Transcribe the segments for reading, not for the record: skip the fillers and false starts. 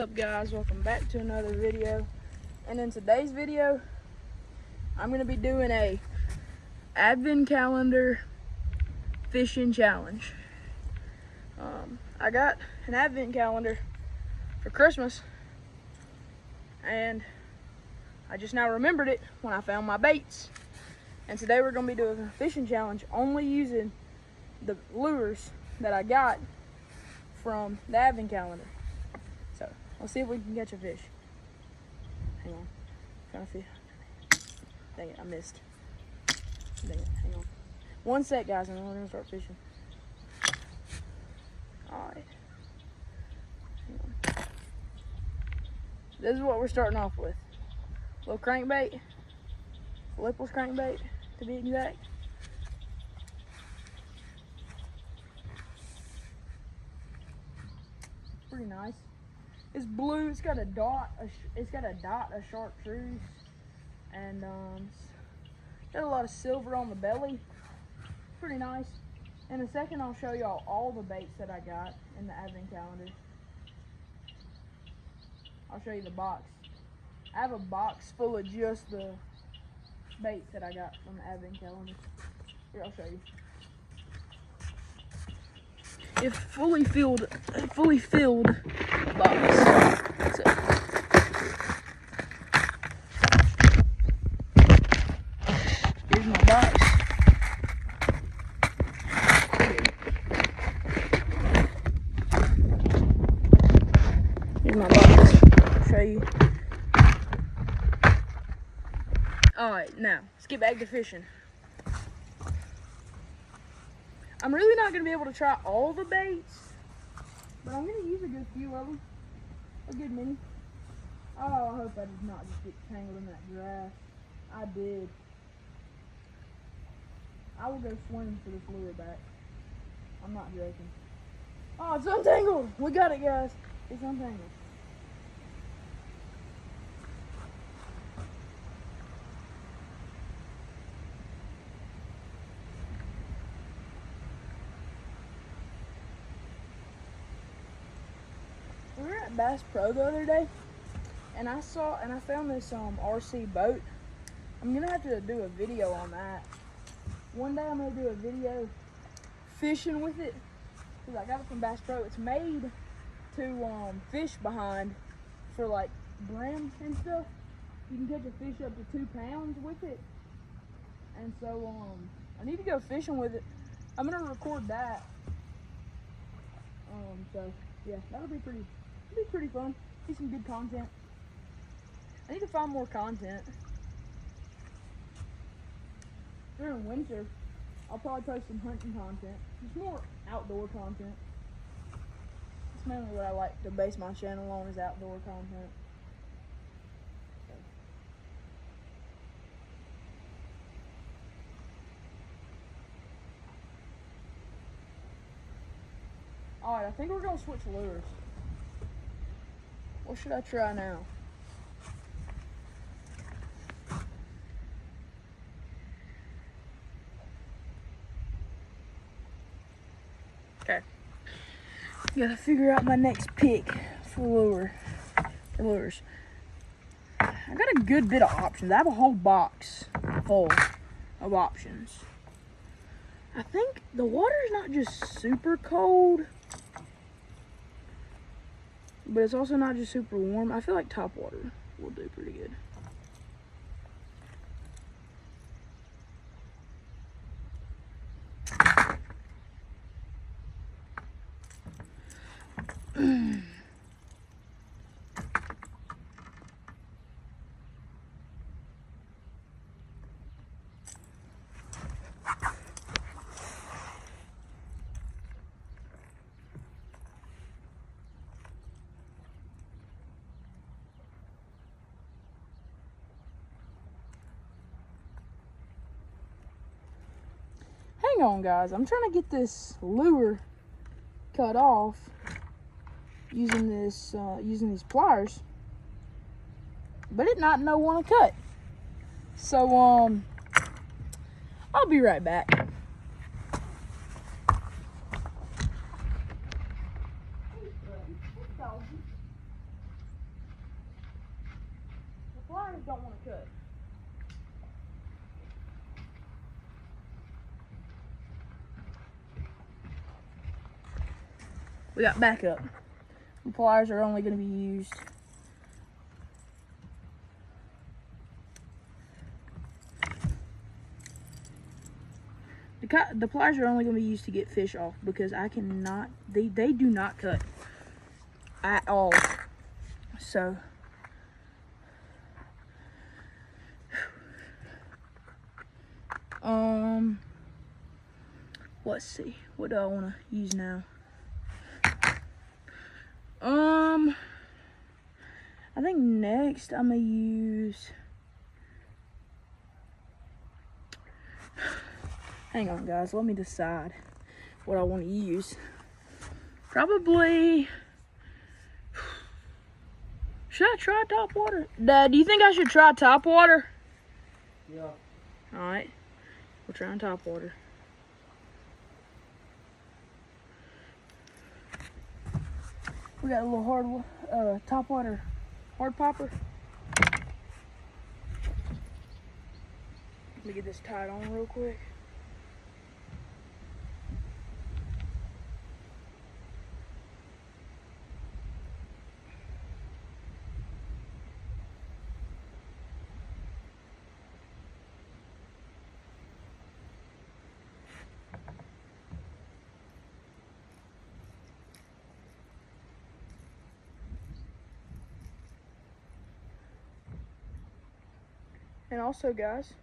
What's up guys, welcome back to another video. And in today's video I'm going to be doing a advent calendar fishing challenge. I got an advent calendar for Christmas and I just now remembered it when I found my baits. And today we're going to be doing a fishing challenge only using the lures that I got from the advent calendar. So let's see if we can catch a fish. Hang on. Trying to fish. Dang it, I missed. Dang it, hang on. One sec, guys, and then we're gonna start fishing. Alright. This is what we're starting off with. Little crankbait. Lipless crankbait, to be exact. Pretty nice. It's blue. It's got a dot. A chartreuse, and got a lot of silver on the belly. Pretty nice. In a second, I'll show y'all all the baits that I got in the advent calendar. I'll show you the box. I have a box full of just the baits that I got from the advent calendar. Here, I'll show you. It's fully filled box. So, here's my box. Here's my box. I'll show you. Alright, now let's get back to fishing. I'm really not going to be able to try all the baits, but I'm going to use a good few of them. A good many. Oh, I hope I did not just get tangled in that grass. I did. I will go swimming for this lure back. I'm not joking. Oh, it's untangled. We got it, guys. It's untangled. We were at Bass Pro the other day, and I found this RC boat. I'm gonna have to do a video on that. One day I'm gonna do a video fishing with it, because I got it from Bass Pro. It's made to fish behind for like brim and stuff. You can catch a fish up to 2 pounds with it. And so I need to go fishing with it. I'm gonna record that. So yeah, that'll be pretty fun. Be some good content. I need to find more content. During winter, I'll probably post some hunting content. Just more outdoor content. It's mainly what I like to base my channel on, is outdoor content. Alright, I think we're gonna switch lures. What should I try now? Okay. Gotta figure out my next pick for lures. I got a good bit of options. I have a whole box full of options. I think the water's not just super cold, but it's also not just super warm. I feel like top water will do pretty good. Hang on, guys. I'm trying to get this lure cut off using these pliers, but it not want to cut. So I'll be right back. pliers don't want to cut. We got backup. The pliers are only going to be used the pliers are only going to be used to get fish off, because I cannot, they do not cut at all. So let's see, what do I want to use now? I think next I'm gonna use, hang on guys, let me decide what I want to use. Probably, should I try top water? Dad, do you think I should try top water? Yeah. Alright, we're trying top water. We got a little hard top water hard popper. Let me get this tied on real quick. And also guys,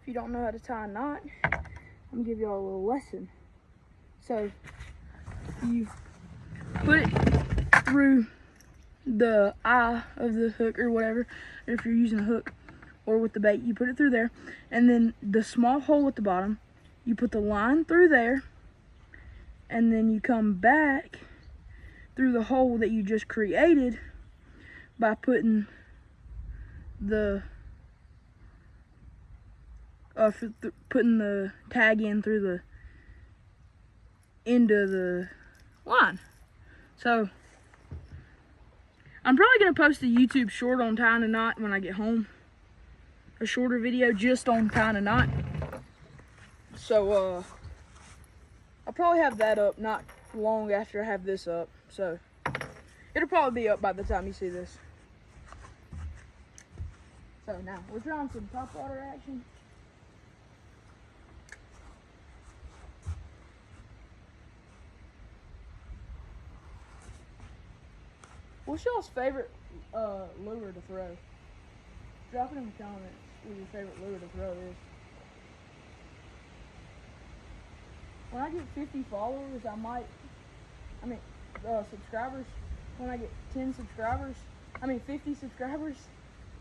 if you don't know how to tie a knot, I'm gonna give y'all a little lesson. So you put it through the eye of the hook or whatever, or if you're using a hook or with the bait, you put it through there, and then the small hole at the bottom, you put the line through there, and then you come back through the hole that you just created by putting the putting the tag in through the end of the line. So I'm probably gonna post a YouTube short on tying a knot when I get home, a shorter video just on tying a knot. So I'll probably have that up not long after I have this up, so it'll probably be up by the time you see this. So now we're trying some top water action. What's y'all's favorite lure to throw? Drop it in the comments what your favorite lure to throw is. When I get 50 followers, subscribers, when I get 50 subscribers,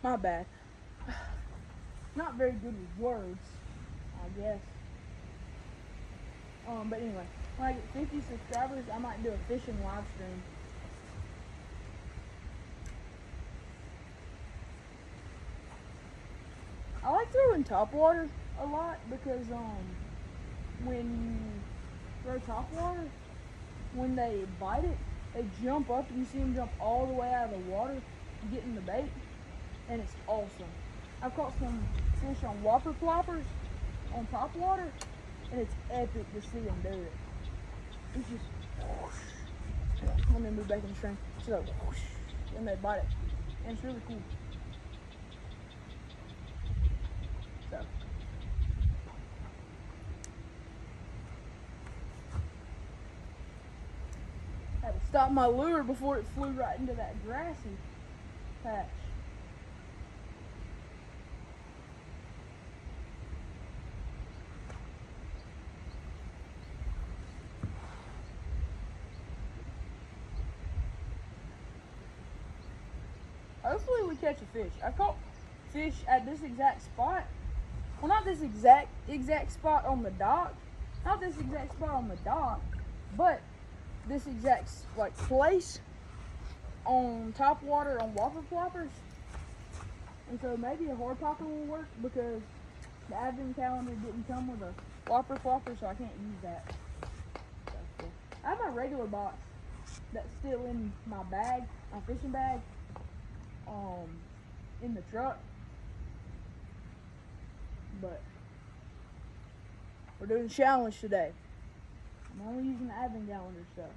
my bad. Not very good with words, I guess. But anyway, when I get 50 subscribers, I might do a fishing live stream. I like throwing top water a lot because when you throw top water, when they bite it, they jump up and you see them jump all the way out of the water to get in the bait, and it's awesome. I've caught some fish on whopper ploppers on top water, and it's epic to see them do it. It's just whoosh. Let me move back in the stream. So whoosh, and they bite it, and it's really cool. So I had to stop my lure before it flew right into that grassy patch. Hopefully we catch a fish. I caught fish at this exact spot. Well, not this exact spot on the dock. Not this exact spot on the dock, but this exact place on top water on whopper ploppers. And so maybe a hard popper will work because the advent calendar didn't come with a whopper plopper, so I can't use that. So cool. I have my regular box that's still in my bag, my fishing bag. in the truck. But we're doing a challenge today. I'm only using the advent calendar stuff.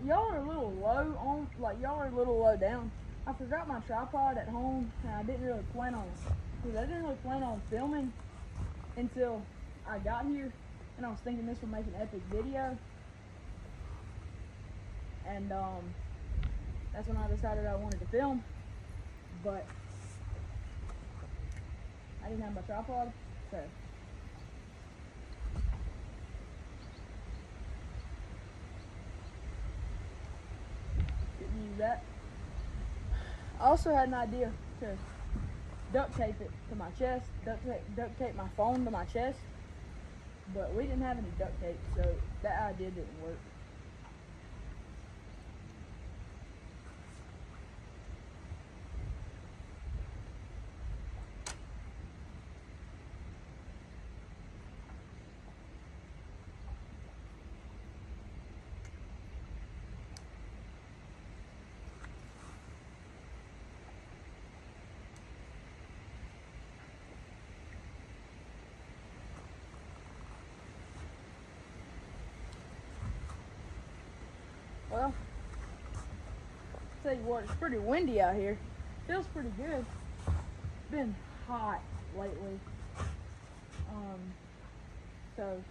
Y'all are a little low on, like y'all are a little low down. I forgot my tripod at home, and I didn't really plan on it. Because I didn't really plan on filming until I got here, and I was thinking this would make an epic video. And that's when I decided I wanted to film, but I didn't have my tripod, so. Use that. I also had an idea to duct tape it to my chest, duct tape my phone to my chest, but we didn't have any duct tape, so that idea didn't work. Well, tell you what, it's pretty windy out here. Feels pretty good. It's been hot lately. So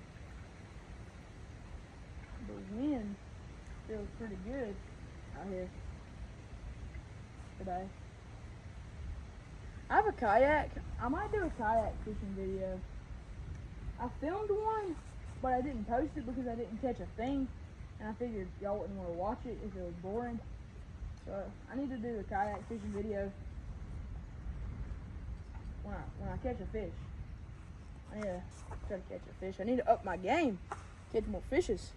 the wind feels pretty good out here today. I have a kayak. I might do a kayak fishing video. I filmed one, but I didn't post it because I didn't catch a thing. And I figured y'all wouldn't want to watch it if it was boring. So I need to do a kayak fishing video when I catch a fish. I need to try to catch a fish. I need to up my game, catch more fishes.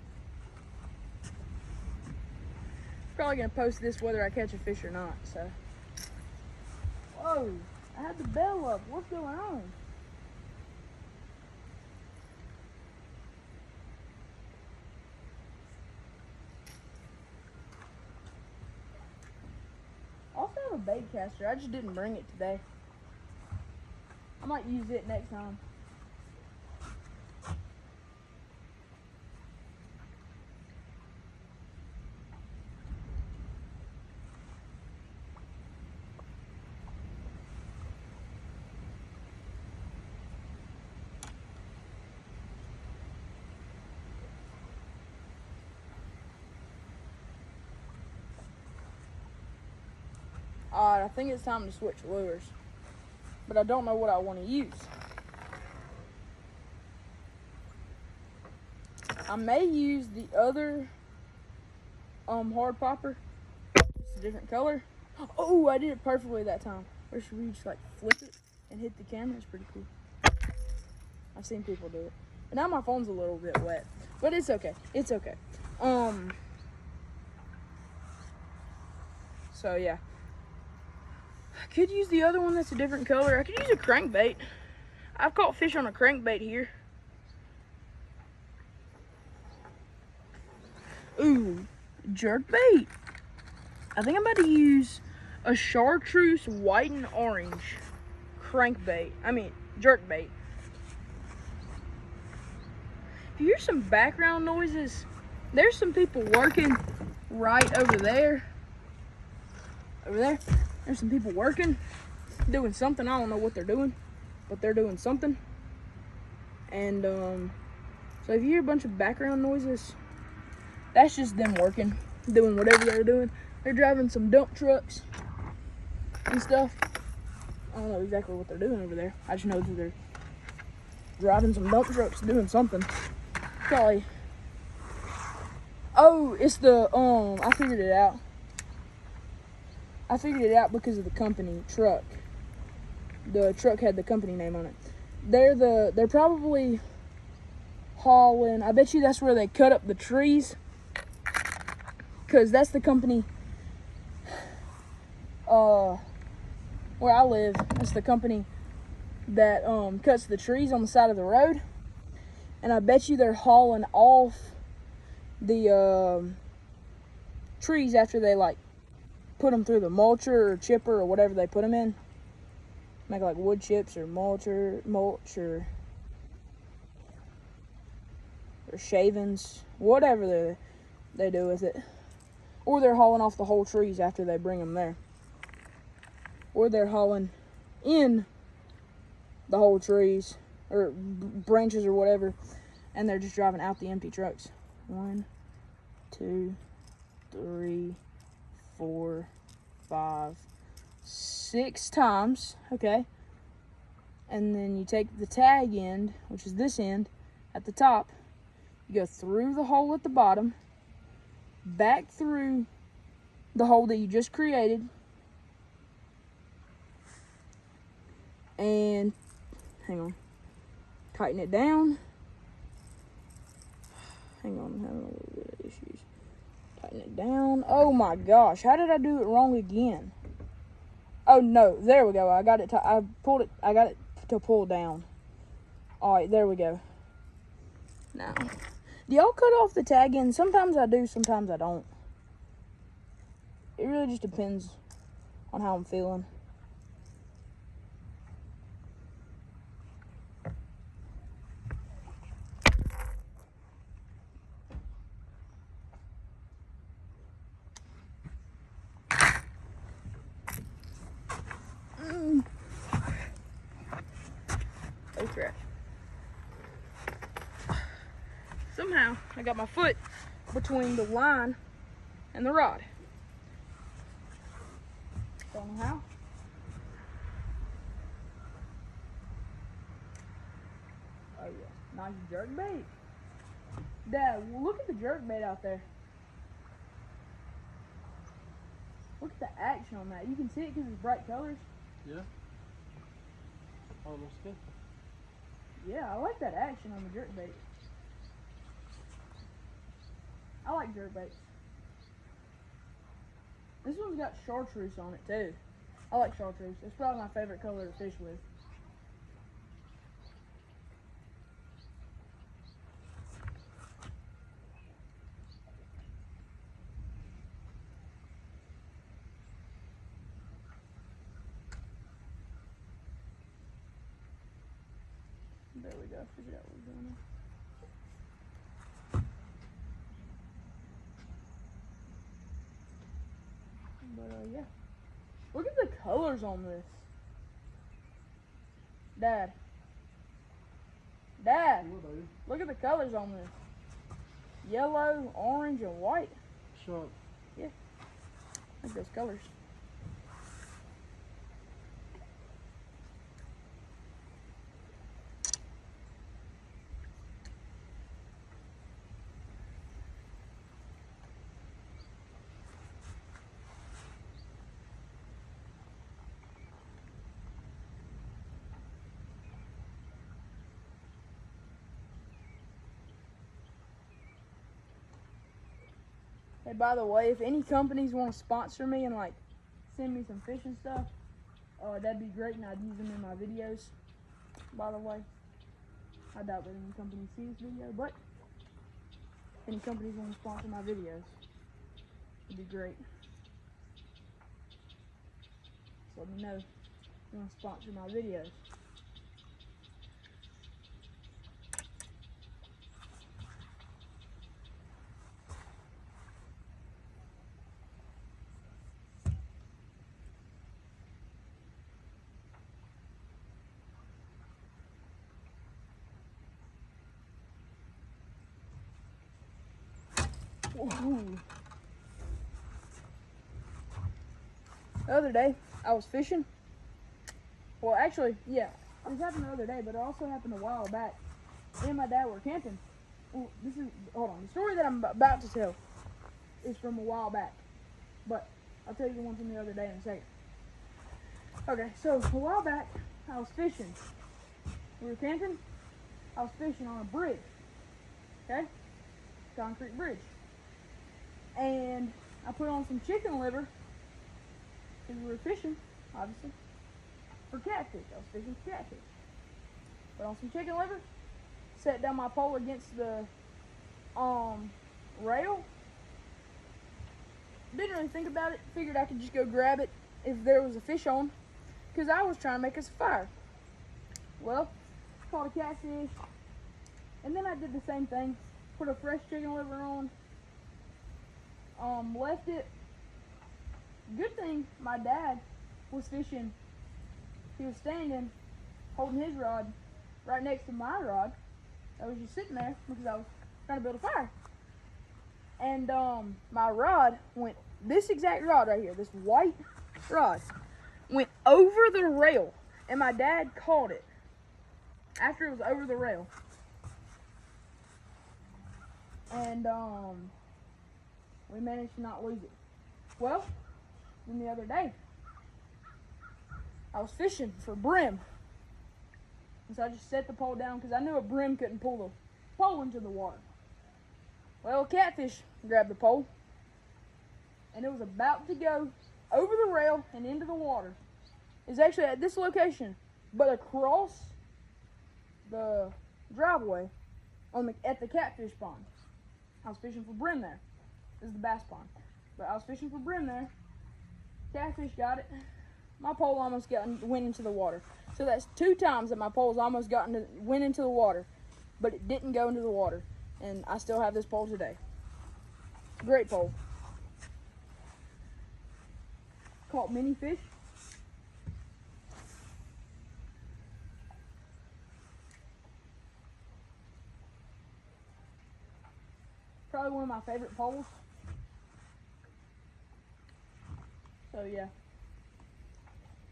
Probably gonna post this whether I catch a fish or not. So, whoa! I had the bell up. What's going on? I also have a bait caster. I just didn't bring it today. I might use it next time. Alright, I think it's time to switch lures. But I don't know what I want to use. I may use the other hard popper. It's a different color. Oh, I did it perfectly that time. Or should we just like flip it and hit the camera? It's pretty cool. I've seen people do it. But now my phone's a little bit wet. But it's okay. It's okay. So yeah. I could use the other one that's a different color. I could use a crankbait. I've caught fish on a crankbait here. Ooh, jerkbait. I think I'm about to use a chartreuse white and orange crankbait. I mean, jerkbait. If you hear some background noises, there's some people working right over there. Over there. There's some people working, doing something. I don't know what they're doing, but they're doing something. And so if you hear a bunch of background noises, that's just them working, doing whatever they're doing. They're driving some dump trucks and stuff. I don't know exactly what they're doing over there. I just know that they're driving some dump trucks, doing something. Probably. Oh, it's the I figured it out. I figured it out because of the company truck. The truck had the company name on it. They're probably hauling. I bet you that's where they cut up the trees, because that's the company where I live. That's the company that cuts the trees on the side of the road, and I bet you they're hauling off the trees after they like put them through the mulcher or chipper or whatever they put them in, make like wood chips or mulch or shavings, whatever they do with it. Or they're hauling off the whole trees after they bring them there. Or they're hauling in the whole trees or branches or whatever, and they're just driving out the empty trucks. 1, 2, 3, 4, 5, 6 times, okay? And then you take the tag end, which is this end at the top, you go through the hole at the bottom, back through the hole that you just created, and hang on, tighten it down. Hang on, I'm having a little bit of issues. Tighten it down. Oh my gosh, how did I do it wrong again? Oh no, there we go. I got it. I got it to pull down. All right, there we go. Now, do y'all cut off the tag end? Sometimes I do, sometimes I don't. It really just depends on how I'm feeling. Oh crap. Somehow, I got my foot between the line and the rod. Don't know how. Oh yeah, nice jerk bait. Dad, look at the jerk bait out there. Look at the action on that. You can see it because it's bright colors. Yeah. Oh, looks good. Yeah, I like that action on the jerk bait. I like jerk baits. This one's got chartreuse on it too. I like chartreuse. It's probably my favorite color to fish with. There we go. Figured out what we're doing. But yeah. Look at the colors on this. Dad. Dad. Look at the colors on this. Yellow, orange, and white. Sharp. Yeah. Like those colors. Hey, by the way, if any companies want to sponsor me and like send me some fishing stuff, that'd be great, and I'd use them in my videos. By the way, I doubt that any company sees this video, but if any companies want to sponsor my videos, it'd be great. So let me know if you want to sponsor my videos. Ooh. The other day, I was fishing. Well, actually, yeah, this happened the other day, but it also happened a while back. Me and my dad were camping. Well, hold on, the story that I'm about to tell is from a while back, but I'll tell you the one from the other day in a second. Okay, so a while back, I was fishing. We were camping. I was fishing on a bridge. Okay? Concrete bridge. And I put on some chicken liver because we were fishing, obviously, for catfish. I was fishing for catfish. Put on some chicken liver, set down my pole against the rail. Didn't really think about it. Figured I could just go grab it if there was a fish on, because I was trying to make us a fire. Well, caught a catfish, and then I did the same thing. Put a fresh chicken liver on. Left it. Good thing my dad was fishing. He was standing, holding his rod right next to my rod. I was just sitting there because I was trying to build a fire. And my rod went, this exact rod right here, this white rod, went over the rail. And my dad caught it after it was over the rail. And we managed to not lose it. Well, then the other day, I was fishing for brim. And so I just set the pole down because I knew a brim couldn't pull the pole into the water. Well, a catfish grabbed the pole, and it was about to go over the rail and into the water. It's actually at this location, but across the driveway at the catfish pond. I was fishing for brim there. This is the bass pond. But I was fishing for brim there. Catfish got it. My pole almost went into the water. So that's 2 times that my pole's almost went into the water, but it didn't go into the water. And I still have this pole today. Great pole. Caught many fish. Probably one of my favorite poles. So yeah.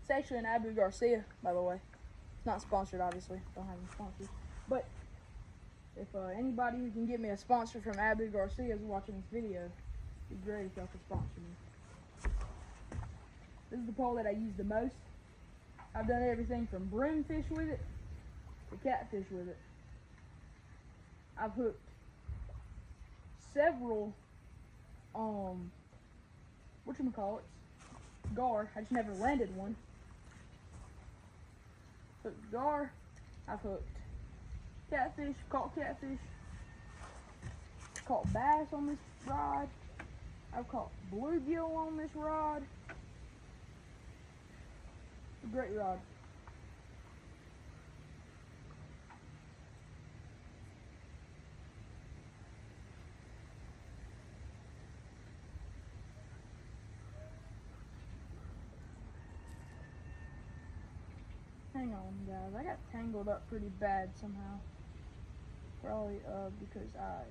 It's actually an Abu Garcia, by the way. It's not sponsored, obviously. Don't have any sponsors. But if anybody who can get me a sponsor from Abu Garcia is watching this video, it'd be great if y'all could sponsor me. This is the pole that I use the most. I've done everything from brim fish with it to catfish with it. I've hooked several whatchamacallits, gar. I just never landed one. Hooked gar. I've hooked catfish, caught bass on this rod. I've caught bluegill on this rod. A great rod. Hang on, guys. I got tangled up pretty bad somehow. Probably because I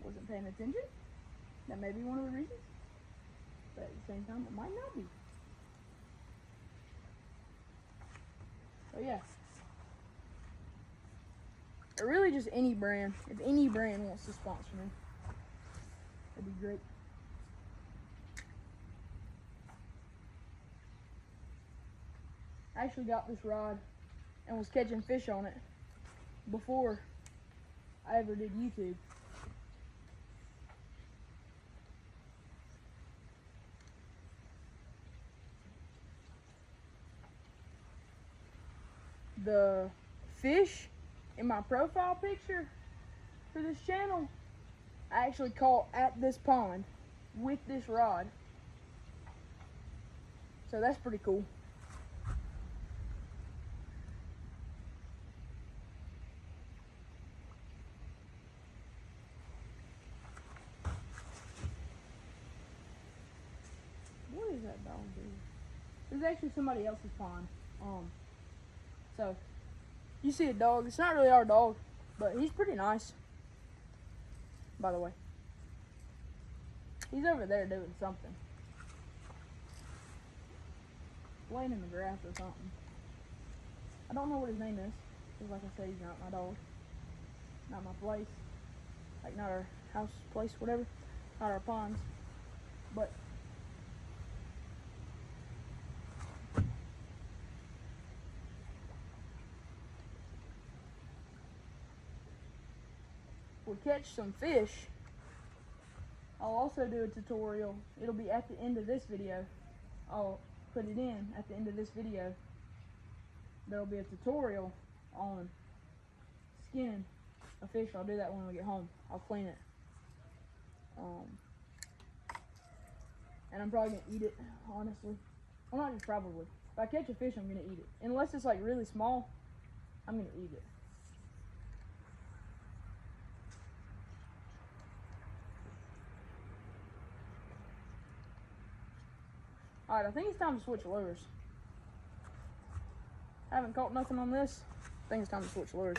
wasn't paying attention. That may be one of the reasons. But at the same time, it might not be. So yeah. Or really just any brand. If any brand wants to sponsor me, that'd be great. I actually got this rod and was catching fish on it before I ever did YouTube. The fish in my profile picture for this channel, I actually caught at this pond with this rod. So that's pretty cool. What is that dog doing? There's actually somebody else's pond. So you see a dog. It's not really our dog, but he's pretty nice. By the way, he's over there doing something, laying in the grass or something. I don't know what his name is, because like I said, he's not my dog, not my place, like not our house, place, whatever, not our ponds, but we catch some fish, I'll also do a tutorial. It'll be at the end of this video. I'll put it in at the end of this video. There'll be a tutorial on skinning a fish. I'll do that when we get home. I'll clean it. And I'm probably gonna eat it, honestly. Well, not just probably. If I catch a fish, I'm gonna eat it. Unless it's like really small, I'm gonna eat it. Alright, I think it's time to switch lures. Haven't caught nothing on this. I think it's time to switch lures.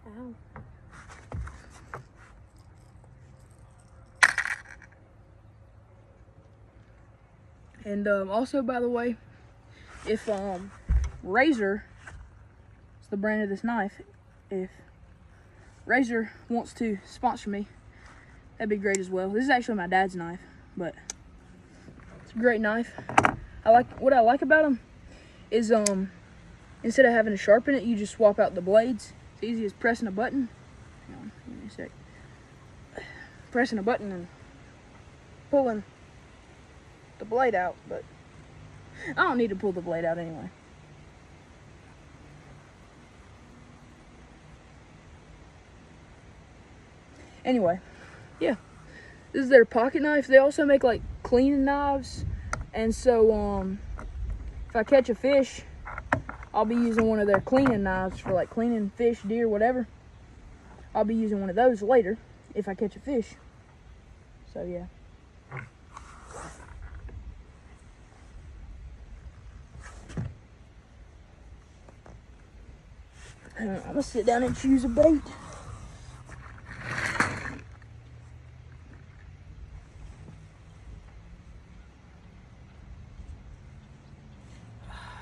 Ow. And also, by the way, if Razor is the brand of this knife, if Razor wants to sponsor me, that'd be great as well. This is actually my dad's knife, but it's a great knife. What I like about them is instead of having to sharpen it, you just swap out the blades. It's easy as pressing a button. Hang on, give me a sec. Pressing a button and pulling the blade out, but I don't need to pull the blade out anyway. Anyway, yeah, this is their pocket knife. They also make like cleaning knives, and so if I catch a fish, I'll be using one of their cleaning knives for like cleaning fish, deer, whatever. I'll be using one of those later if I catch a fish. So yeah. I'm gonna sit down and choose a bait.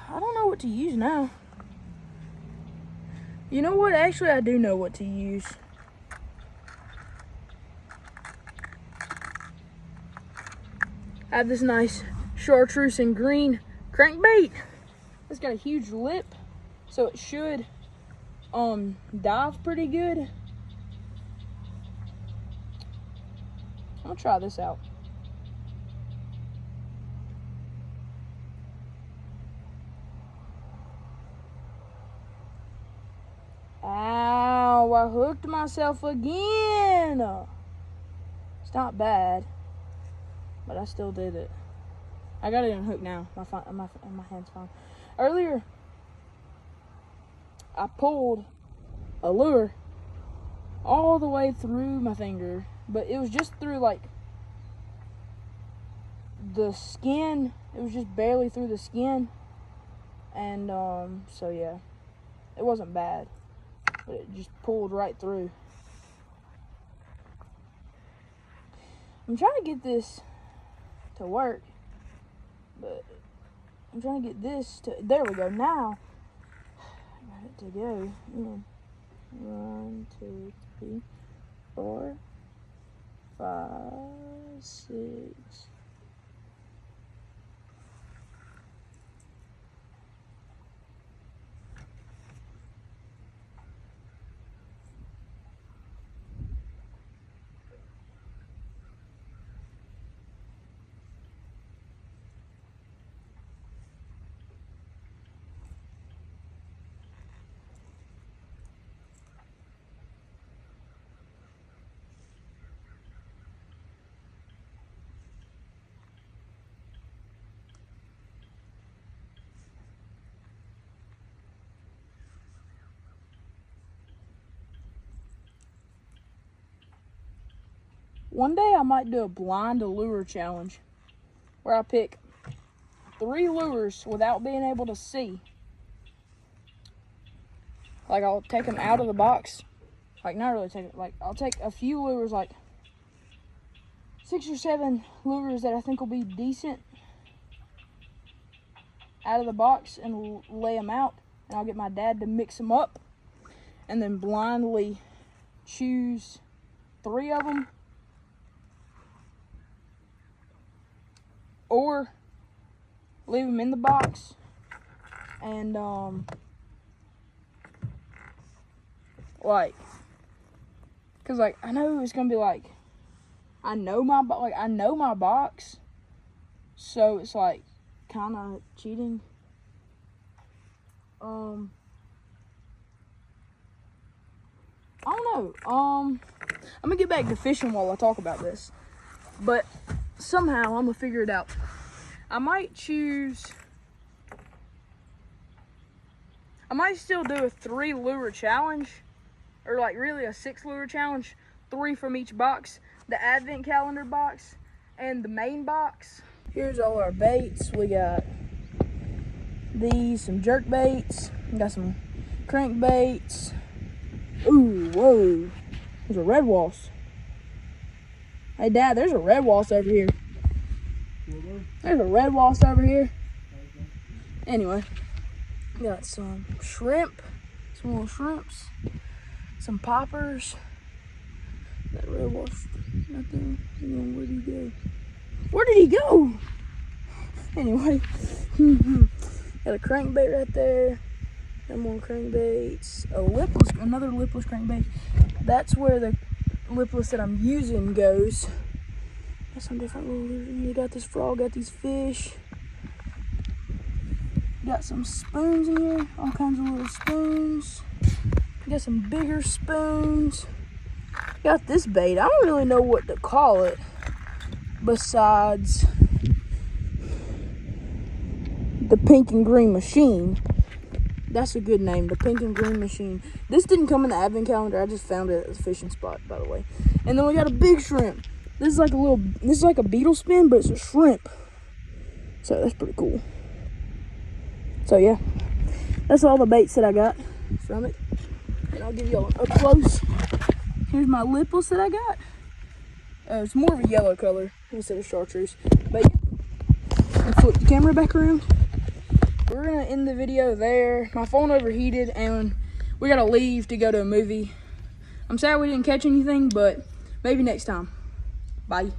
I don't know what to use now. You know what? Actually, I do know what to use. I have this nice chartreuse and green crankbait. It's got a huge lip, so it should dive pretty good. I'm gonna try this out. Ow, I hooked myself again. It's not bad, but I still did it. I got it unhooked now. My hand's fine. Earlier, I pulled a lure all the way through my finger, but it was just through like the skin. It was just barely through the skin, and so yeah, it wasn't bad, but it just pulled right through. I'm trying to get this to work, but I'm trying to get this to, there we go. Now I got it to go. 1, 2, 3, 4, 5, 6. One day I might do a blind lure challenge where I pick 3 lures without being able to see. Like, I'll take them out of the box. Like, not really take it. Like, I'll take a few lures, like 6 or 7 lures that I think will be decent out of the box, and lay them out. And I'll get my dad to mix them up, and then blindly choose 3 of them, or leave them in the box. And like, cause like I know it's gonna be like, I know my box, so it's like kind of cheating. I don't know. I'm gonna get back to fishing while I talk about this, but somehow I'm gonna figure it out. I might still do a 3 lure challenge, or like really a 6 lure challenge, 3 from each box, the advent calendar box and the main box. Here's all our baits. We got these, some jerk baits, we got some crankbaits. Ooh, whoa, there's a red walrus. Hey Dad, there's a red walrus over here. There's a red walrus over here. Anyway, got some shrimp, some little shrimps, some poppers. That red walrus right there. Where did he go? Where did he go? Anyway, got a crankbait right there. And more crankbaits. Another lipless crankbait. That's where the lipless that I'm using goes. Got some different lures. You got this frog, got these fish. Got some spoons in here, all kinds of little spoons. Got some bigger spoons. Got this bait. I don't really know what to call it besides the pink and green machine. That's a good name, the pink and green machine. This didn't come in the advent calendar. I just found it at the fishing spot, by the way. And then we got a big shrimp. This is like a beetle spin, but it's a shrimp. So that's pretty cool. So yeah, that's all the baits that I got from it. And I'll give you all up close. Here's my lipless that I got. It's more of a yellow color instead of chartreuse. But yeah, I'll flip the camera back around. We're gonna end the video there. My phone overheated and we gotta leave to go to a movie. I'm sad we didn't catch anything, but maybe next time. Bye.